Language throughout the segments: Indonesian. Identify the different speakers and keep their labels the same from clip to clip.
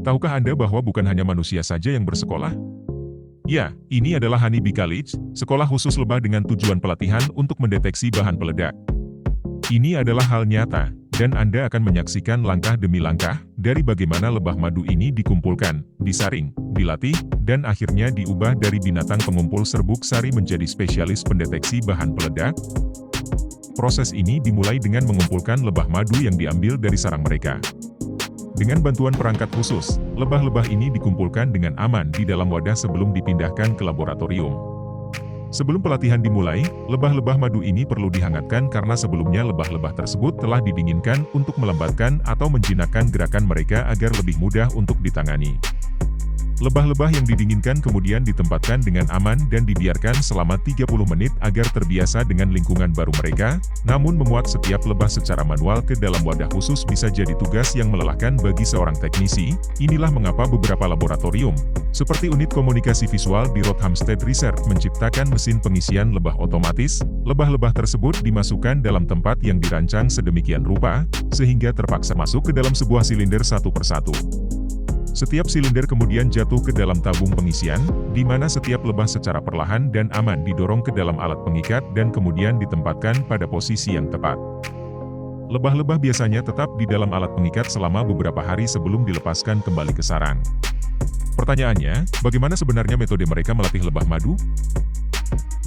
Speaker 1: Tahukah Anda bahwa bukan hanya manusia saja yang bersekolah? Ya, ini adalah Honeybee College, sekolah khusus lebah dengan tujuan pelatihan untuk mendeteksi bahan peledak. Ini adalah hal nyata, dan Anda akan menyaksikan langkah demi langkah, dari bagaimana lebah madu ini dikumpulkan, disaring, dilatih, dan akhirnya diubah dari binatang pengumpul serbuk sari menjadi spesialis pendeteksi bahan peledak. Proses ini dimulai dengan mengumpulkan lebah madu yang diambil dari sarang mereka. Dengan bantuan perangkat khusus, lebah-lebah ini dikumpulkan dengan aman di dalam wadah sebelum dipindahkan ke laboratorium. Sebelum pelatihan dimulai, lebah-lebah madu ini perlu dihangatkan karena sebelumnya lebah-lebah tersebut telah didinginkan untuk melambatkan atau menjinakkan gerakan mereka agar lebih mudah untuk ditangani. Lebah-lebah yang didinginkan kemudian ditempatkan dengan aman dan dibiarkan selama 30 menit agar terbiasa dengan lingkungan baru mereka, namun memuat setiap lebah secara manual ke dalam wadah khusus bisa jadi tugas yang melelahkan bagi seorang teknisi. Inilah mengapa beberapa laboratorium, seperti unit komunikasi visual di Rothamsted Research menciptakan mesin pengisian lebah otomatis. Lebah-lebah tersebut dimasukkan dalam tempat yang dirancang sedemikian rupa, sehingga terpaksa masuk ke dalam sebuah silinder satu persatu. Setiap silinder kemudian jatuh ke dalam tabung pengisian, di mana setiap lebah secara perlahan dan aman didorong ke dalam alat pengikat dan kemudian ditempatkan pada posisi yang tepat. Lebah-lebah biasanya tetap di dalam alat pengikat selama beberapa hari sebelum dilepaskan kembali ke sarang. Pertanyaannya, bagaimana sebenarnya metode mereka melatih lebah madu?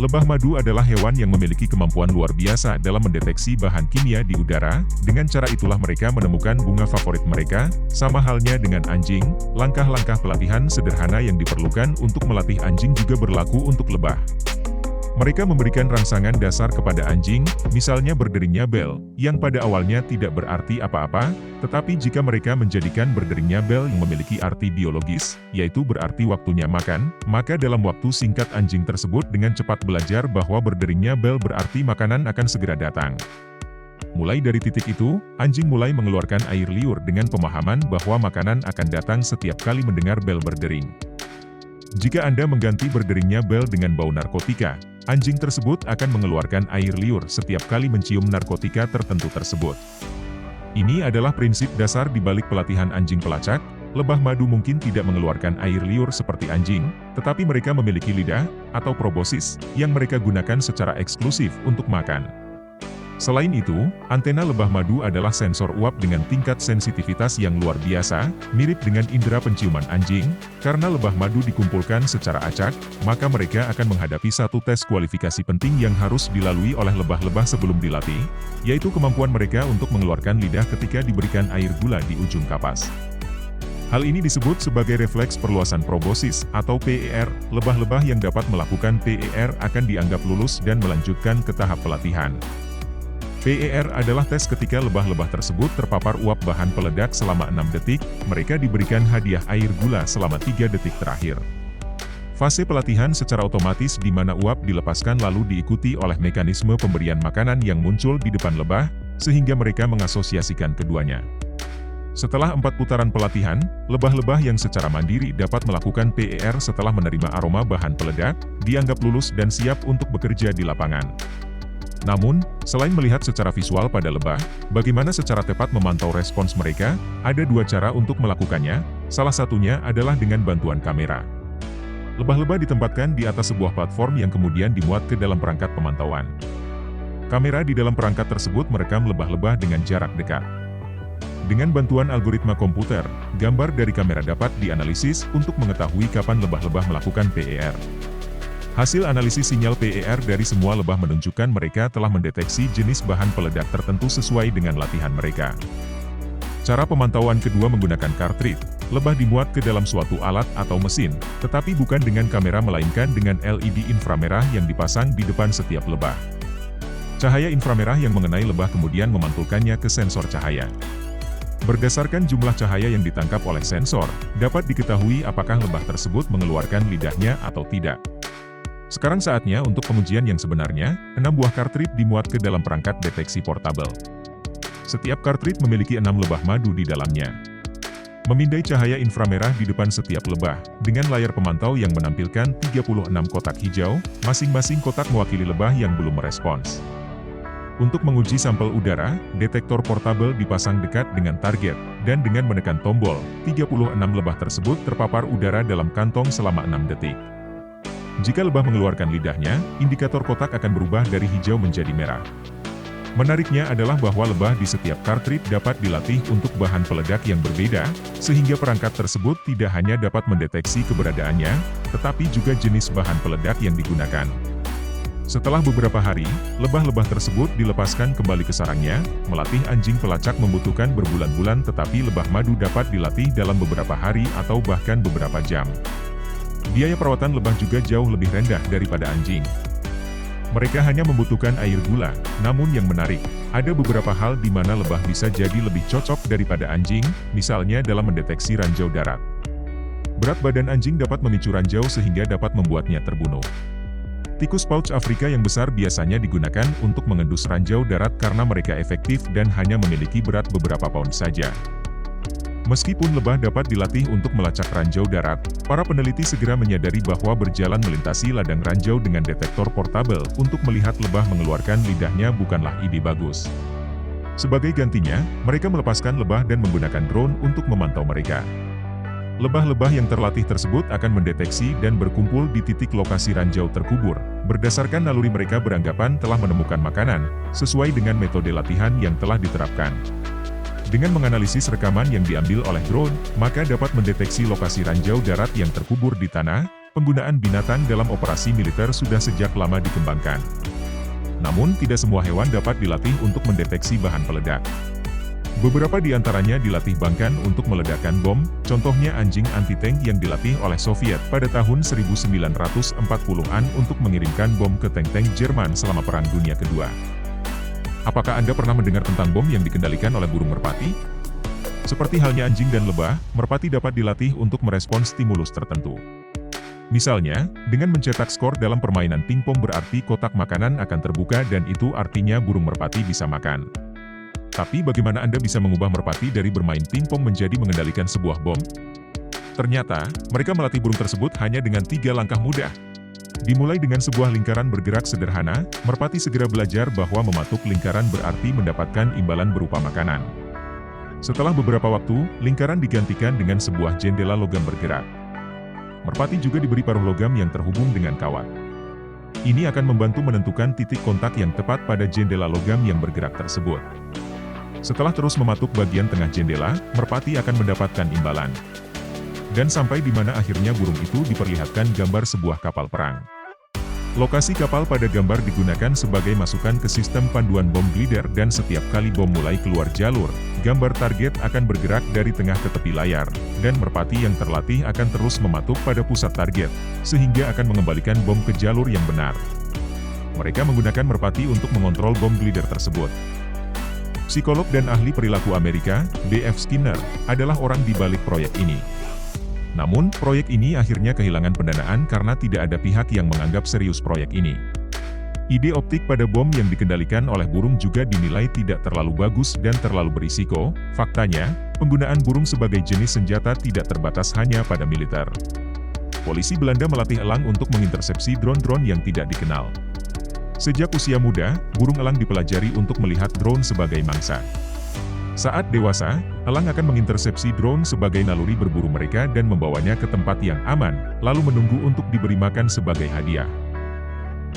Speaker 1: Lebah madu adalah hewan yang memiliki kemampuan luar biasa dalam mendeteksi bahan kimia di udara. Dengan cara itulah mereka menemukan bunga favorit mereka. Sama halnya dengan anjing, langkah-langkah pelatihan sederhana yang diperlukan untuk melatih anjing juga berlaku untuk lebah. Mereka memberikan rangsangan dasar kepada anjing, misalnya berderingnya bel, yang pada awalnya tidak berarti apa-apa, tetapi jika mereka menjadikan berderingnya bel yang memiliki arti biologis, yaitu berarti waktunya makan, maka dalam waktu singkat anjing tersebut dengan cepat belajar bahwa berderingnya bel berarti makanan akan segera datang. Mulai dari titik itu, anjing mulai mengeluarkan air liur dengan pemahaman bahwa makanan akan datang setiap kali mendengar bel berdering. Jika Anda mengganti berderingnya bel dengan bau narkotika, anjing tersebut akan mengeluarkan air liur setiap kali mencium narkotika tertentu tersebut. Ini adalah prinsip dasar di balik pelatihan anjing pelacak. Lebah madu mungkin tidak mengeluarkan air liur seperti anjing, tetapi mereka memiliki lidah, atau proboscis, yang mereka gunakan secara eksklusif untuk makan. Selain itu, antena lebah madu adalah sensor uap dengan tingkat sensitivitas yang luar biasa, mirip dengan indera penciuman anjing. Karena lebah madu dikumpulkan secara acak, maka mereka akan menghadapi satu tes kualifikasi penting yang harus dilalui oleh lebah-lebah sebelum dilatih, yaitu kemampuan mereka untuk mengeluarkan lidah ketika diberikan air gula di ujung kapas. Hal ini disebut sebagai refleks perluasan proboscis, atau PER. Lebah-lebah yang dapat melakukan PER akan dianggap lulus dan melanjutkan ke tahap pelatihan. PER adalah tes ketika lebah-lebah tersebut terpapar uap bahan peledak selama 6 detik, mereka diberikan hadiah air gula selama 3 detik terakhir. Fase pelatihan secara otomatis di mana uap dilepaskan lalu diikuti oleh mekanisme pemberian makanan yang muncul di depan lebah, sehingga mereka mengasosiasikan keduanya. Setelah 4 putaran pelatihan, lebah-lebah yang secara mandiri dapat melakukan PER setelah menerima aroma bahan peledak, dianggap lulus dan siap untuk bekerja di lapangan. Namun, selain melihat secara visual pada lebah, bagaimana secara tepat memantau respons mereka, ada 2 cara untuk melakukannya, salah satunya adalah dengan bantuan kamera. Lebah-lebah ditempatkan di atas sebuah platform yang kemudian dimuat ke dalam perangkat pemantauan. Kamera di dalam perangkat tersebut merekam lebah-lebah dengan jarak dekat. Dengan bantuan algoritma komputer, gambar dari kamera dapat dianalisis untuk mengetahui kapan lebah-lebah melakukan PER. Hasil analisis sinyal PER dari semua lebah menunjukkan mereka telah mendeteksi jenis bahan peledak tertentu sesuai dengan latihan mereka. Cara pemantauan kedua menggunakan cartridge. Lebah dimuat ke dalam suatu alat atau mesin, tetapi bukan dengan kamera melainkan dengan LED inframerah yang dipasang di depan setiap lebah. Cahaya inframerah yang mengenai lebah kemudian memantulkannya ke sensor cahaya. Berdasarkan jumlah cahaya yang ditangkap oleh sensor, dapat diketahui apakah lebah tersebut mengeluarkan lidahnya atau tidak. Sekarang saatnya untuk pengujian yang sebenarnya, 6 buah cartridge dimuat ke dalam perangkat deteksi portable. Setiap cartridge memiliki 6 lebah madu di dalamnya. Memindai cahaya inframerah di depan setiap lebah, dengan layar pemantau yang menampilkan 36 kotak hijau, masing-masing kotak mewakili lebah yang belum merespons. Untuk menguji sampel udara, detektor portabel dipasang dekat dengan target, dan dengan menekan tombol, 36 lebah tersebut terpapar udara dalam kantong selama 6 detik. Jika lebah mengeluarkan lidahnya, indikator kotak akan berubah dari hijau menjadi merah. Menariknya adalah bahwa lebah di setiap kartrid dapat dilatih untuk bahan peledak yang berbeda, sehingga perangkat tersebut tidak hanya dapat mendeteksi keberadaannya, tetapi juga jenis bahan peledak yang digunakan. Setelah beberapa hari, lebah-lebah tersebut dilepaskan kembali ke sarangnya. Melatih anjing pelacak membutuhkan berbulan-bulan, tetapi lebah madu dapat dilatih dalam beberapa hari atau bahkan beberapa jam. Biaya perawatan lebah juga jauh lebih rendah daripada anjing. Mereka hanya membutuhkan air gula, namun yang menarik, ada beberapa hal di mana lebah bisa jadi lebih cocok daripada anjing, misalnya dalam mendeteksi ranjau darat. Berat badan anjing dapat memicu ranjau sehingga dapat membuatnya terbunuh. Tikus pouch Afrika yang besar biasanya digunakan untuk mengendus ranjau darat karena mereka efektif dan hanya memiliki berat beberapa pound saja. Meskipun lebah dapat dilatih untuk melacak ranjau darat, para peneliti segera menyadari bahwa berjalan melintasi ladang ranjau dengan detektor portabel untuk melihat lebah mengeluarkan lidahnya bukanlah ide bagus. Sebagai gantinya, mereka melepaskan lebah dan menggunakan drone untuk memantau mereka. Lebah-lebah yang terlatih tersebut akan mendeteksi dan berkumpul di titik lokasi ranjau terkubur. Berdasarkan naluri mereka beranggapan telah menemukan makanan, sesuai dengan metode latihan yang telah diterapkan. Dengan menganalisis rekaman yang diambil oleh drone, maka dapat mendeteksi lokasi ranjau darat yang terkubur di tanah. Penggunaan binatang dalam operasi militer sudah sejak lama dikembangkan. Namun tidak semua hewan dapat dilatih untuk mendeteksi bahan peledak. Beberapa di antaranya dilatih bahkan untuk meledakkan bom, contohnya anjing anti-tank yang dilatih oleh Soviet pada tahun 1940-an untuk mengirimkan bom ke tank-tank Jerman selama Perang Dunia Kedua. Apakah Anda pernah mendengar tentang bom yang dikendalikan oleh burung merpati? Seperti halnya anjing dan lebah, merpati dapat dilatih untuk merespons stimulus tertentu. Misalnya, dengan mencetak skor dalam permainan pingpong berarti kotak makanan akan terbuka dan itu artinya burung merpati bisa makan. Tapi bagaimana Anda bisa mengubah merpati dari bermain pingpong menjadi mengendalikan sebuah bom? Ternyata, mereka melatih burung tersebut hanya dengan 3 langkah mudah. Dimulai dengan sebuah lingkaran bergerak sederhana, merpati segera belajar bahwa mematuk lingkaran berarti mendapatkan imbalan berupa makanan. Setelah beberapa waktu, lingkaran digantikan dengan sebuah jendela logam bergerak. Merpati juga diberi paruh logam yang terhubung dengan kawat. Ini akan membantu menentukan titik kontak yang tepat pada jendela logam yang bergerak tersebut. Setelah terus mematuk bagian tengah jendela, merpati akan mendapatkan imbalan. Dan sampai di mana akhirnya burung itu diperlihatkan gambar sebuah kapal perang. Lokasi kapal pada gambar digunakan sebagai masukan ke sistem panduan bom glider dan setiap kali bom mulai keluar jalur, gambar target akan bergerak dari tengah ke tepi layar, dan merpati yang terlatih akan terus mematuk pada pusat target, sehingga akan mengembalikan bom ke jalur yang benar. Mereka menggunakan merpati untuk mengontrol bom glider tersebut. Psikolog dan ahli perilaku Amerika, D.F. Skinner, adalah orang di balik proyek ini. Namun, proyek ini akhirnya kehilangan pendanaan karena tidak ada pihak yang menganggap serius proyek ini. Ide optik pada bom yang dikendalikan oleh burung juga dinilai tidak terlalu bagus dan terlalu berisiko. Faktanya, penggunaan burung sebagai jenis senjata tidak terbatas hanya pada militer. Polisi Belanda melatih elang untuk mengintersepsi drone-drone yang tidak dikenal. Sejak usia muda, burung elang dipelajari untuk melihat drone sebagai mangsa. Saat dewasa, elang akan mengintersepsi drone sebagai naluri berburu mereka dan membawanya ke tempat yang aman, lalu menunggu untuk diberi makan sebagai hadiah.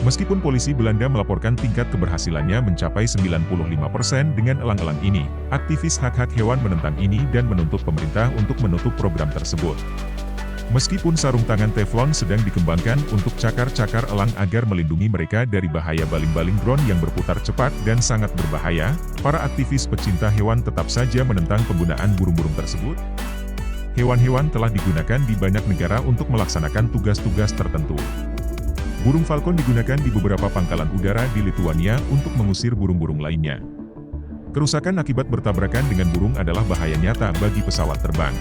Speaker 1: Meskipun polisi Belanda melaporkan tingkat keberhasilannya mencapai 95% dengan elang-elang ini, aktivis hak-hak hewan menentang ini dan menuntut pemerintah untuk menutup program tersebut. Meskipun sarung tangan Teflon sedang dikembangkan untuk cakar-cakar elang agar melindungi mereka dari bahaya baling-baling drone yang berputar cepat dan sangat berbahaya, para aktivis pecinta hewan tetap saja menentang penggunaan burung-burung tersebut. Hewan-hewan telah digunakan di banyak negara untuk melaksanakan tugas-tugas tertentu. Burung falcon digunakan di beberapa pangkalan udara di Lithuania untuk mengusir burung-burung lainnya. Kerusakan akibat bertabrakan dengan burung adalah bahaya nyata bagi pesawat terbang.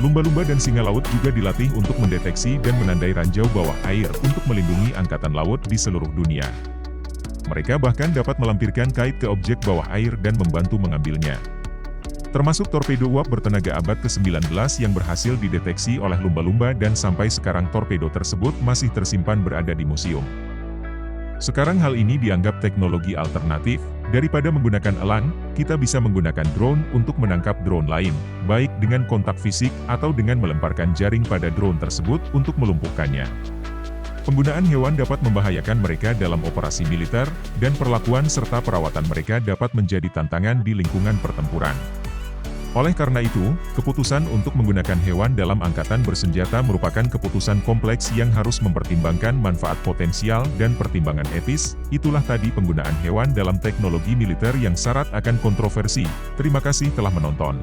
Speaker 1: Lumba-lumba dan singa laut juga dilatih untuk mendeteksi dan menandai ranjau bawah air untuk melindungi angkatan laut di seluruh dunia. Mereka bahkan dapat melampirkan kait ke objek bawah air dan membantu mengambilnya. Termasuk torpedo uap bertenaga abad ke-19 yang berhasil dideteksi oleh lumba-lumba dan sampai sekarang torpedo tersebut masih tersimpan berada di museum. Sekarang hal ini dianggap teknologi alternatif. Daripada menggunakan elang, kita bisa menggunakan drone untuk menangkap drone lain, baik dengan kontak fisik atau dengan melemparkan jaring pada drone tersebut untuk melumpuhkannya. Penggunaan hewan dapat membahayakan mereka dalam operasi militer, dan perlakuan serta perawatan mereka dapat menjadi tantangan di lingkungan pertempuran. Oleh karena itu, keputusan untuk menggunakan hewan dalam angkatan bersenjata merupakan keputusan kompleks yang harus mempertimbangkan manfaat potensial dan pertimbangan etis. Itulah tadi penggunaan hewan dalam teknologi militer yang syarat akan kontroversi. Terima kasih telah menonton.